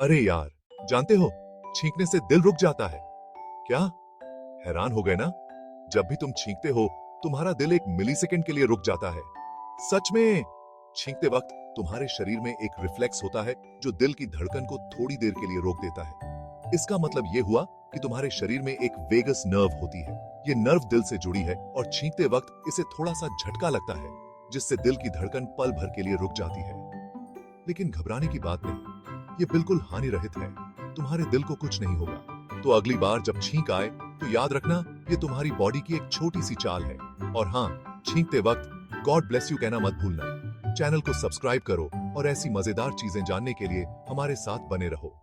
अरे यार, जानते हो, छींकने से दिल रुक जाता है। क्या? हैरान हो गए ना? जब भी तुम छींकते हो, तुम्हारा दिल एक मिलीसेकंड के लिए रुक जाता है। सच में, छींकते वक्त तुम्हारे शरीर में एक रिफ्लेक्स होता है जो दिल की धड़कन को थोड़ी देर के लिए रोक देता है। इसका मतलब ये हुआ कि तुम्हारे शरीर में एक वेगस नर्व होती है। ये नर्व दिल से जुड़ी है और छींकते वक्त इसे थोड़ा सा झटका लगता है, जिससे दिल की धड़कन पल भर के लिए रुक जाती है। लेकिन घबराने की बात नहीं, ये बिल्कुल हानि रहित है। तुम्हारे दिल को कुछ नहीं होगा। तो अगली बार जब छींक आए तो याद रखना, ये तुम्हारी बॉडी की एक छोटी सी चाल है। और हाँ, छींकते वक्त गॉड ब्लेस यू कहना मत भूलना। चैनल को सब्सक्राइब करो और ऐसी मजेदार चीजें जानने के लिए हमारे साथ बने रहो।